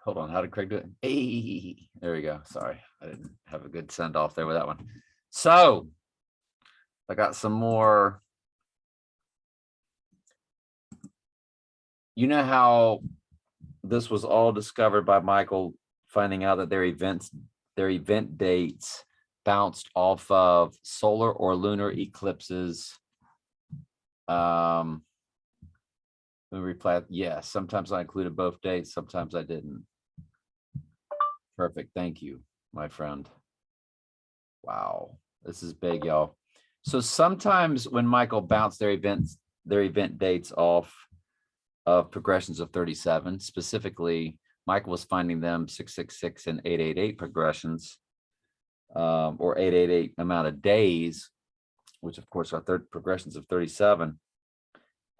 Hold on, how did Craig do it? There we go. Sorry, I didn't have a good send off there with that one. So I got some more. You know how this was all discovered by Michael finding out that their event dates bounced off of solar or lunar eclipses. Let me reply. Yes, sometimes I included both dates, sometimes I didn't. Perfect. Thank you, my friend. Wow, this is big, y'all. So sometimes when Michael bounced their event dates off of progressions of 37, specifically, Michael was finding them 666 and 888 progressions, or 888 amount of days, which of course are third progressions of 37.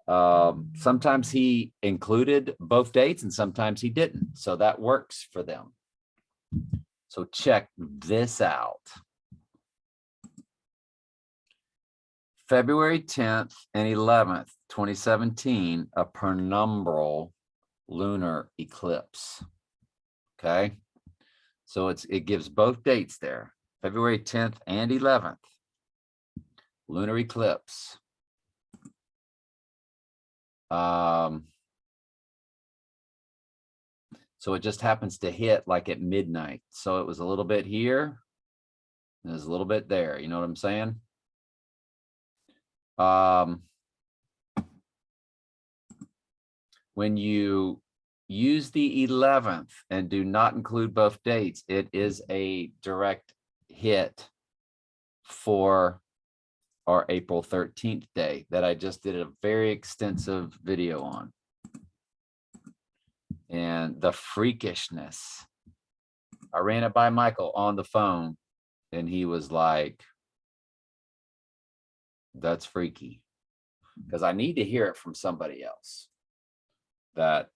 Sometimes he included both dates and sometimes he didn't. So that works for them. So check this out. February 10th and 11th, 2017, a penumbral lunar eclipse. Okay. So it gives both dates there. February 10th and 11th, lunar eclipse. So it just happens to hit like at midnight. So it was a little bit here, and there's a little bit there. You know what I'm saying? When you use the 11th and do not include both dates, it is a direct hit for our April 13th day that I just did a very extensive video on. And the freakishness. I ran it by Michael on the phone and he was like, that's freaky. Because I need to hear it from somebody else. That,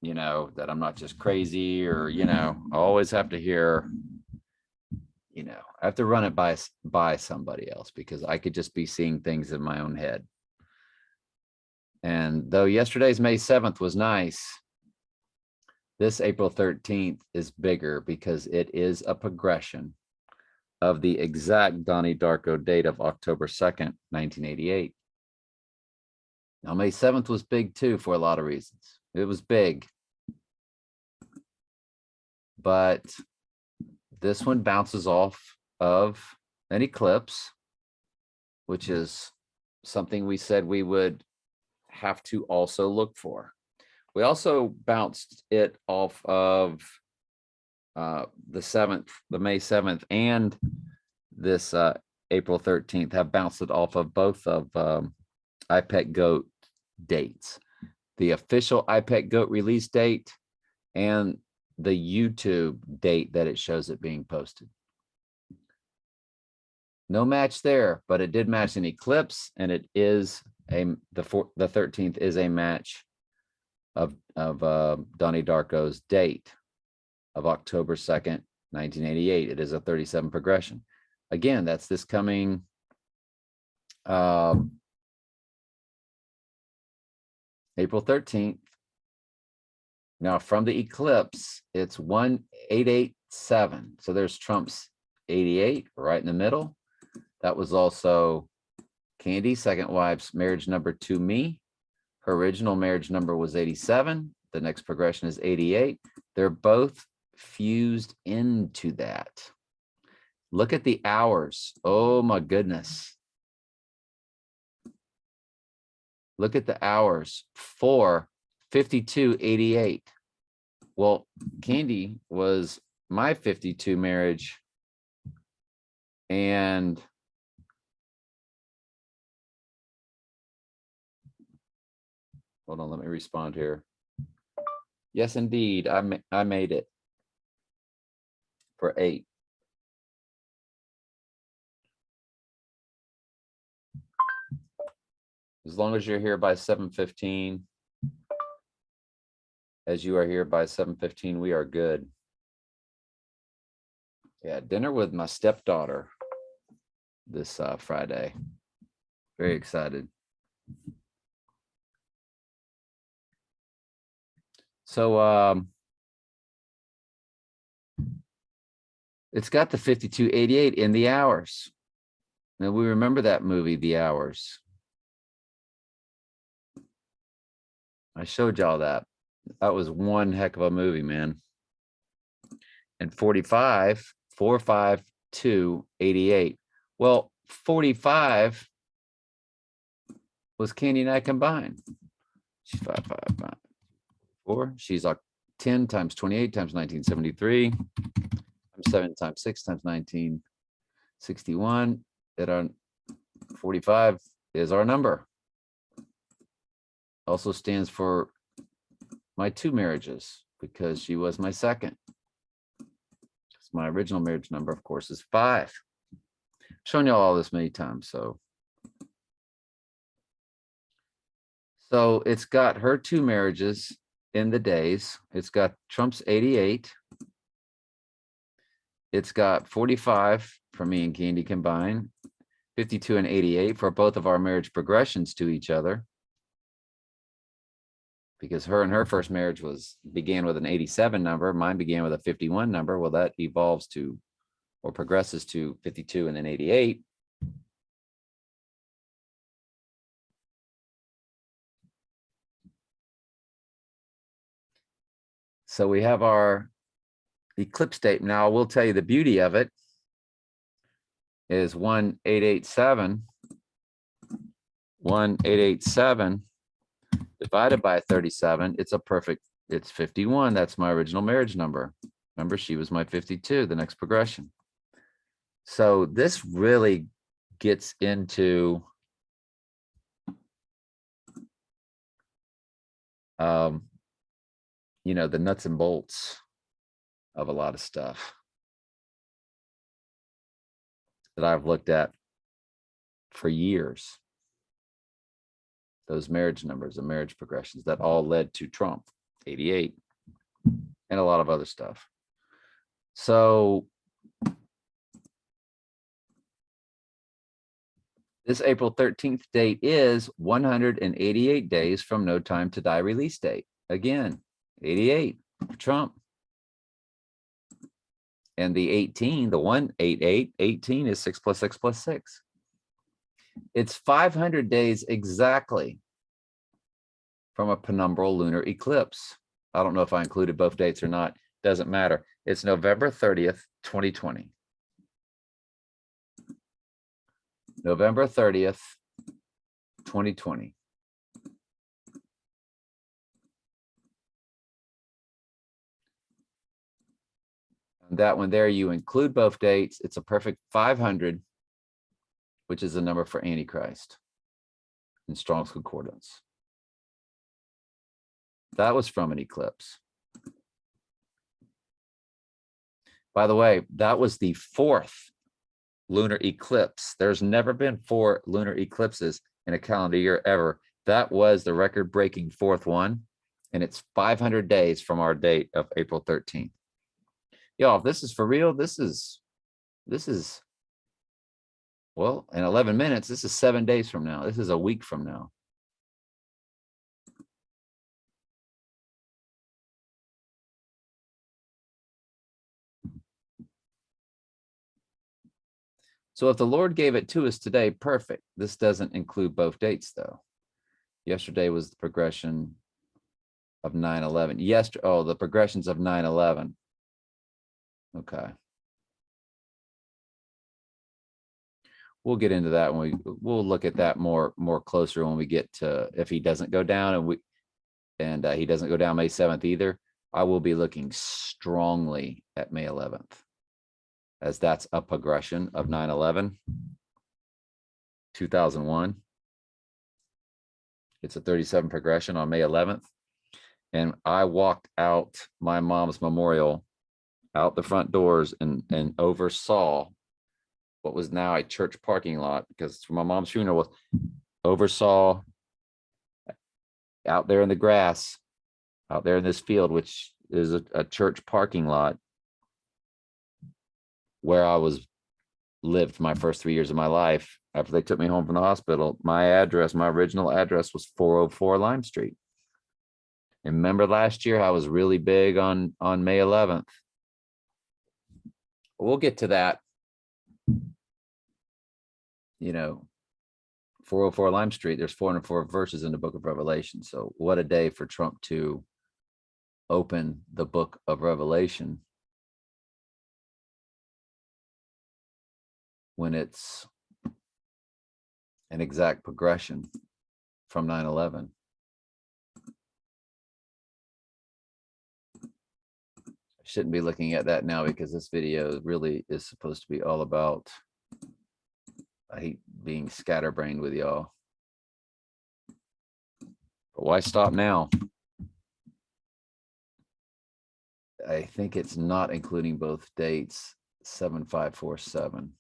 you know, that I'm not just crazy or, you know, I always have to hear, you know, I have to run it by somebody else because I could just be seeing things in my own head. And though yesterday's May 7th was nice, this April 13th is bigger because it is a progression of the exact Donnie Darko date of October 2nd, 1988. Now, May 7th was big too for a lot of reasons. It was big. But this one bounces off of an eclipse, which is something we said we would have to also look for. We also bounced it off of the 7th, the May 7th, and this April 13th have bounced it off of both of iPet Goat dates. The official iPet Goat release date and the YouTube date that it shows it being posted. No match there, but it did match an eclipse, and it is the 13th is a match of Donnie Darko's date of October 2nd, 1988. It is a 37 progression. Again, that's this coming April 13th. Now from the eclipse, it's 1887. So there's Trump's 88 right in the middle. That was also Candy's second wife's marriage number to me. Her original marriage number was 87. The next progression is 88. They're both fused into that. Look at the hours. Oh my goodness. Look at the hours. 4:52:88. Well, Candy was my 52 marriage. And hold on, let me respond here. Yes, indeed. I made it for 8. As long as you're here by 7:15, as you are here by 7:15, we are good. Yeah, dinner with my stepdaughter this Friday. Very excited. So it's got the 5288 in the hours. Now we remember that movie, The Hours. I showed y'all that. That was one heck of a movie, man. And 45, 45288. Well, 45 was Candy and I combined. She's 555. She's like 10 times 28 times 1973. I'm 7 times 6 times 1961. That our 45 is our number. Also stands for my 2 marriages because she was my second. My original marriage number, of course, is 5. I've shown you all this many times. So it's got her 2 marriages in the days. It's got Trump's 88. It's got 45 for me and Candy combined, 52 and 88 for both of our marriage progressions to each other. Because her and her first marriage began with an 87 number. Mine began with a 51 number. Well, that evolves to or progresses to 52 and then 88. So we have our eclipse date. Now, I will tell you the beauty of it is 1887. 1887 divided by 37, it's it's 51. That's my original marriage number. Remember, she was my 52, the next progression. So this really gets into the nuts and bolts of a lot of stuff that I've looked at for years. Those marriage numbers and marriage progressions that all led to Trump, 88, and a lot of other stuff. So this April 13th date is 188 days from No Time to Die release date. Again, 88 for Trump. And the 18, the 188, 18 is 6 plus 6 plus 6. It's 500 days exactly from a penumbral lunar eclipse. I don't know if I included both dates or not. Doesn't matter. It's November 30th, 2020. November 30th, 2020. And that one there, you include both dates. It's a perfect 500, which is the number for Antichrist in Strong's Concordance. That was from an eclipse. By the way, that was the 4th lunar eclipse. There's never been 4 lunar eclipses in a calendar year ever. That was the record-breaking 4th one, and it's 500 days from our date of April 13th. Y'all, if this is for real, this is, well, in 11 minutes, this is 7 days from now. This is a week from now. So if the Lord gave it to us today, perfect. This doesn't include both dates, though. Yesterday was the progression of 9/11. The progressions of 9/11. Okay. We'll get into that when we'll look at that more closer when we get to, if he doesn't go down and he doesn't go down May 7th either. I will be looking strongly at May 11th. As that's a progression of 9/11, 2001. It's a 37 progression on May 11th. And I walked out my mom's memorial out the front doors and oversaw what was now a church parking lot, because my mom's funeral was oversaw out there in the grass, out there in this field, which is a church parking lot, where I lived my first 3 years of my life. After they took me home from the hospital, my original address was 404 Lime Street. And remember last year, I was really big on May 11th. We'll get to that. 404 Lime Street, there's 404 verses in the book of Revelation. So what a day for Trump to open the book of Revelation when it's an exact progression from 9/11. I shouldn't be looking at that now because this video really is supposed to be all about, I hate being scatterbrained with y'all. But why stop now? I think it's not including both dates, 7547.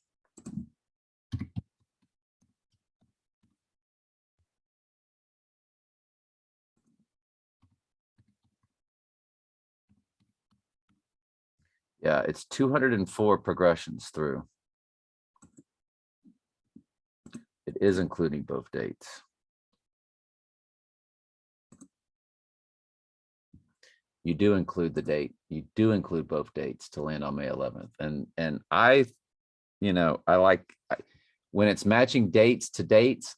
Yeah, it's 204 progressions through. It is including both dates. You do include the date. You do include both dates to land on May 11th. And I like when it's matching dates to dates.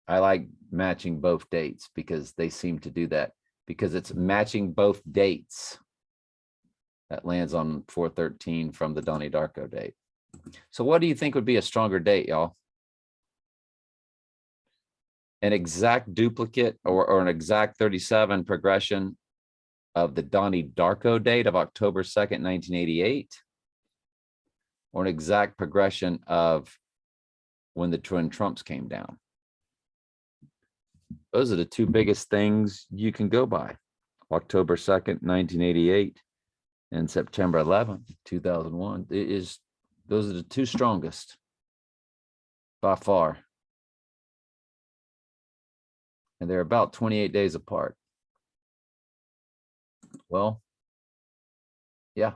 I like matching both dates because they seem to do that, because it's matching both dates that lands on 4/13 from the Donnie Darko date. So what do you think would be a stronger date, y'all? An exact duplicate or an exact 37 progression of the Donnie Darko date of October 2nd, 1988, or an exact progression of when the twin Trumps came down? Those are the two biggest things you can go by. October 2nd, 1988 and September 11th, 2001. Those are the two strongest by far. And they're about 28 days apart. Well, yeah,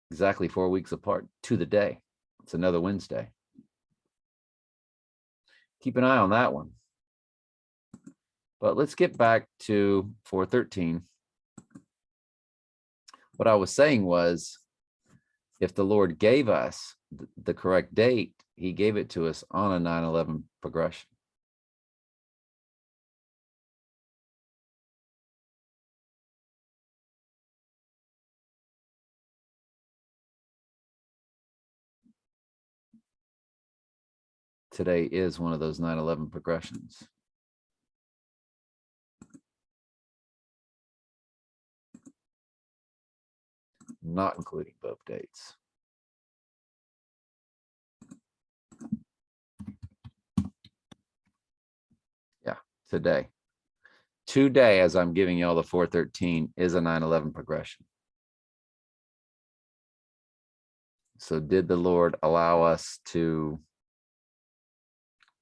exactly 4 weeks apart to the day. It's another Wednesday. Keep an eye on that one. But let's get back to 4/13. What I was saying was, if the Lord gave us the correct date, he gave it to us on a 9/11 progression. Today is one of those 9/11 progressions. Not including both dates. Yeah, today. Today, as I'm giving y'all the 4/13, is a 9/11 progression. So did the Lord allow us to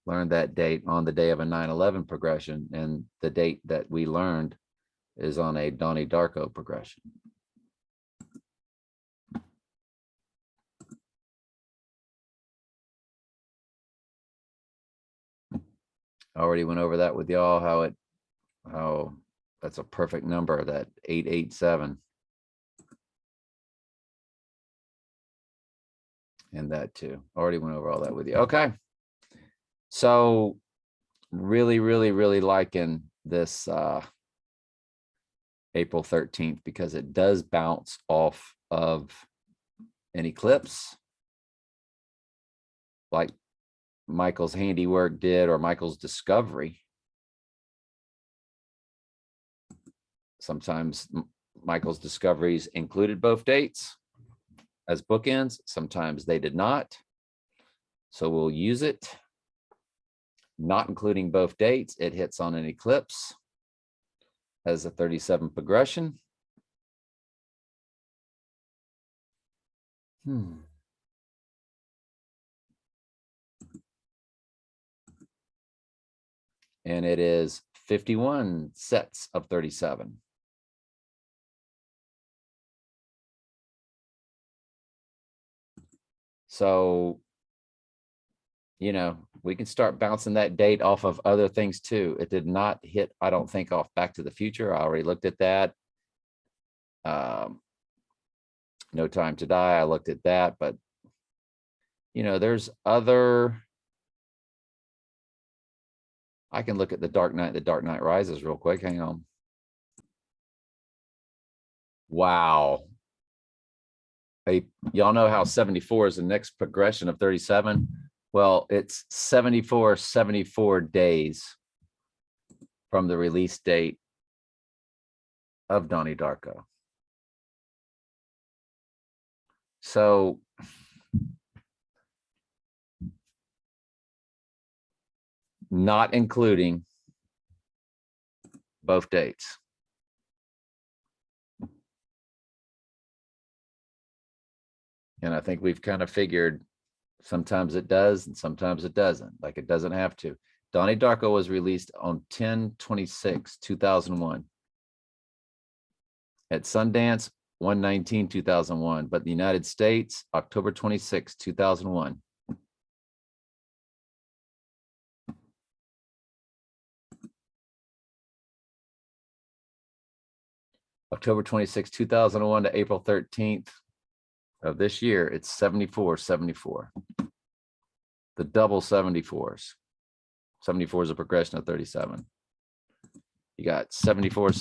learn that date on the day of a 9/11 progression? And the date that we learned is on a Donnie Darko progression. I already went over that with y'all, how that's a perfect number, that 887. And that too. Already went over all that with you. Okay. So really, really, really liking this April 13th, because it does bounce off of an eclipse like Michael's handiwork did, or Michael's discovery. Sometimes Michael's discoveries included both dates as bookends. Sometimes they did not. So we'll use it. Not including both dates, it hits on an eclipse as a 37 progression. And it is 51 sets of 37. So, we can start bouncing that date off of other things too. It did not hit, I don't think, off Back to the Future. I already looked at that. No Time to Die, I looked at that, but you know, there's other. I can look at The Dark Knight Rises real quick. Hang on. Wow. Y'all know how 74 is the next progression of 37. Well, it's 74 days from the release date of Donnie Darko. So not including both dates. And I think we've kind of figured sometimes it does and sometimes it doesn't. Like it doesn't have to. Donnie Darko was released on 10/26/2001. At Sundance, 1/19/2001. But the United States, October 26, 2001. October 26, 2001 to April 13th of this year, it's 74. The double 74s. 74 is a progression of 37. You got 74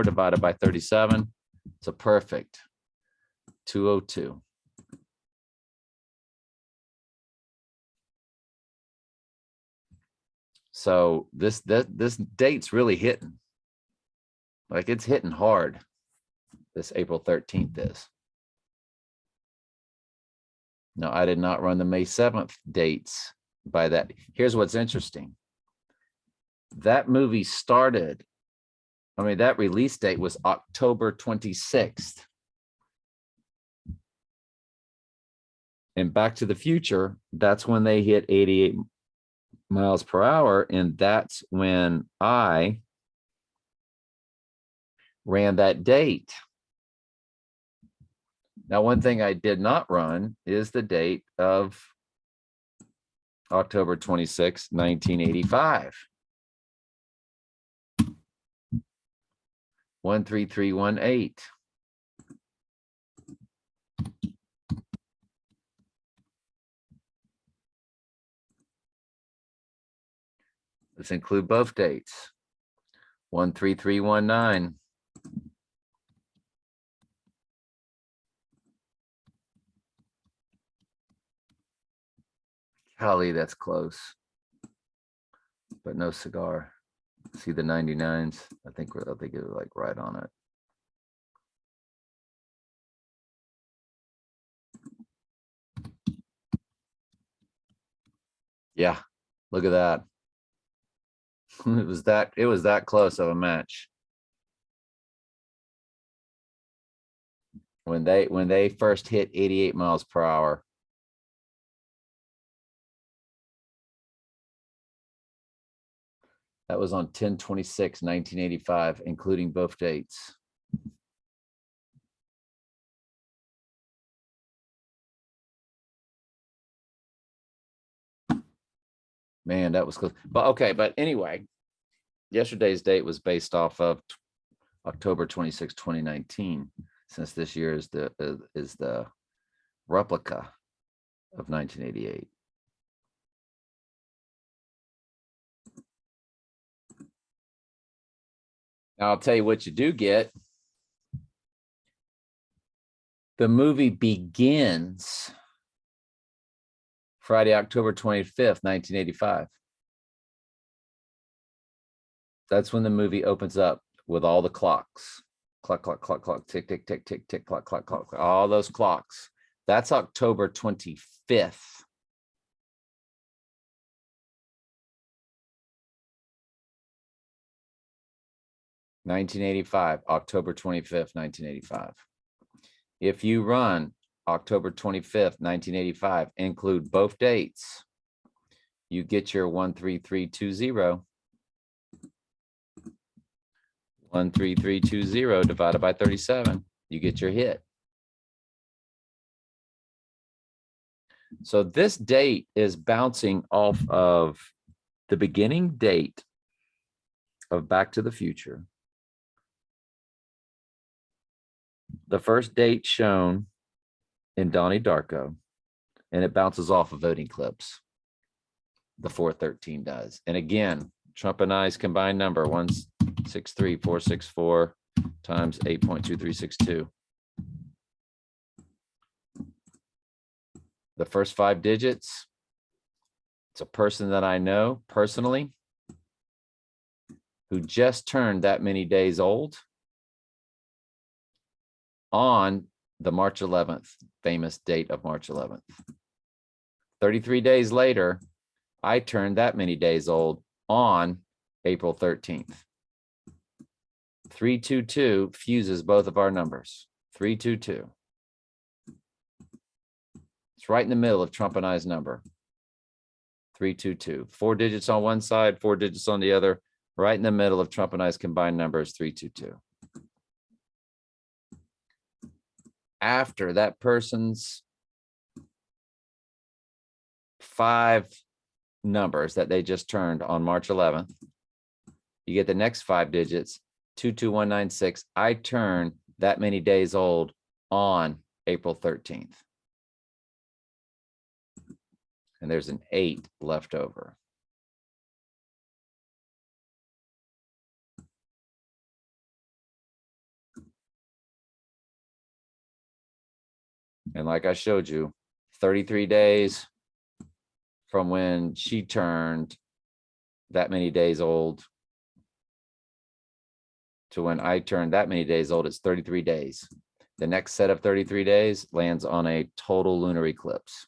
divided by 37. It's a perfect 202. So this date's really hitting. Like it's hitting hard. This April 13th is. No, I did not run the May 7th dates by that. Here's what's interesting. That movie started, I mean, that release date was October 26th. And Back to the Future, that's when they hit 88 miles per hour. And that's when I ran that date. Now, one thing I did not run is the date of October 26, 1985. 13318. Let's include both dates. 13319. Golly, that's close. But no cigar. See the 99s? I think it was like right on it. Yeah, look at that. It was that close of a match. When they first hit 88 miles per hour. That was on 10/26/1985, including both dates. Man, that was close. But okay, but anyway, yesterday's date was based off of October 26, 2019, since this year is the replica of 1988. Now I'll tell you what you do get. The movie begins Friday, October 25th, 1985. That's when the movie opens up with all the clocks. Clock, clock, clock, clock, tick, tick, tick, tick, tick, clock, clock, clock, all those clocks. That's October 25th. October 25th, 1985. If you run October 25th, 1985, include both dates, you get your 13320. 13320 divided by 37, you get your hit. So this date is bouncing off of the beginning date of Back to the Future. The first date shown in Donnie Darko, and it bounces off of voting clips. The 413 does. And again, Trump and I's combined number 163,464 times 8.2362. The first 5 digits, it's a person that I know personally who just turned that many days old on the March 11th, famous date of March 11th. 33 days later, I turned that many days old on April 13th. 322 fuses both of our numbers. 322. It's right in the middle of Trump and I's number. 322. 4 digits on one side, 4 digits on the other. Right in the middle of Trump and I's combined number is 322. After that person's 5 numbers that they just turned on March 11th, you get the next 5 digits, 22196. I turn that many days old on April 13th. And there's an 8 left over. And like I showed you, 33 days from when she turned that many days old to when I turned that many days old, it's 33 days. The next set of 33 days lands on a total lunar eclipse.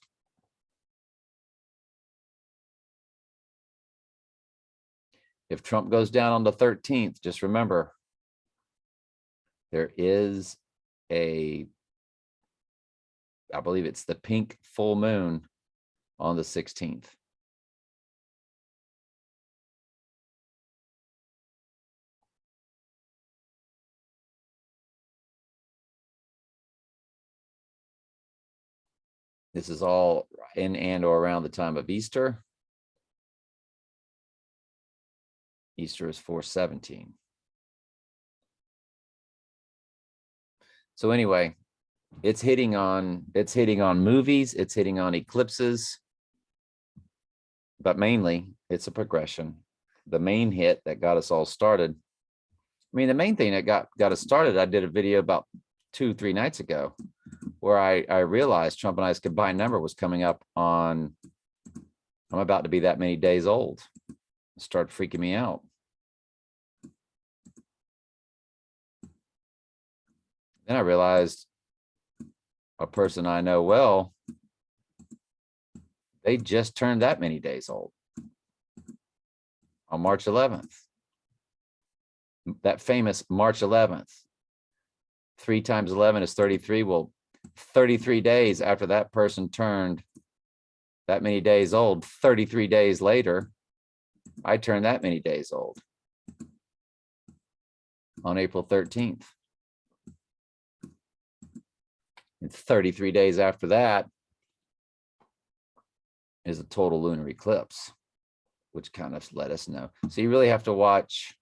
If Trump goes down on the 13th, just remember, there is I believe it's the pink full moon on the 16th. This is all in and or around the time of Easter. Easter is 4/17. So anyway, it's hitting on movies, it's hitting on eclipses, but mainly it's a progression. The main hit that got us all started. I mean, the main thing that got us started, I did a video about 2-3 nights ago where I realized Trump and I's combined number was coming up on, I'm about to be that many days old. It started freaking me out. Then I realized a person I know well, they just turned that many days old on March 11th. That famous March 11th. 3 times 11 is 33. Well, 33 days after that person turned that many days old, 33 days later, I turned that many days old on April 13th. And 33 days after that is a total lunar eclipse, which kind of let us know. So you really have to watch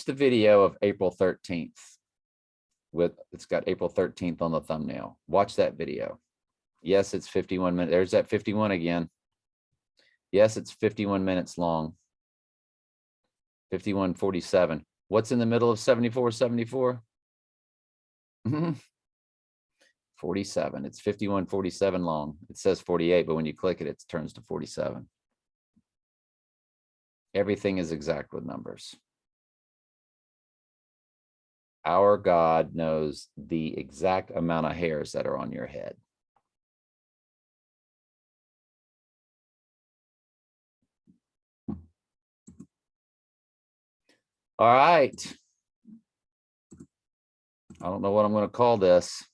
the video of April 13th it's got April 13th on the thumbnail. Watch that video. Yes, it's 51 minutes. There's that 51 again. Yes, it's 51 minutes long. 51:47. What's in the middle of 74:74? 47. It's 51:47 long. It says 48, but when you click it, it turns to 47. Everything is exact with numbers. Our God knows the exact amount of hairs that are on your head. All right. I don't know what I'm going to call this.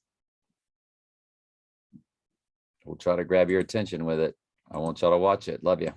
We'll try to grab your attention with it. I want y'all to watch it. Love you.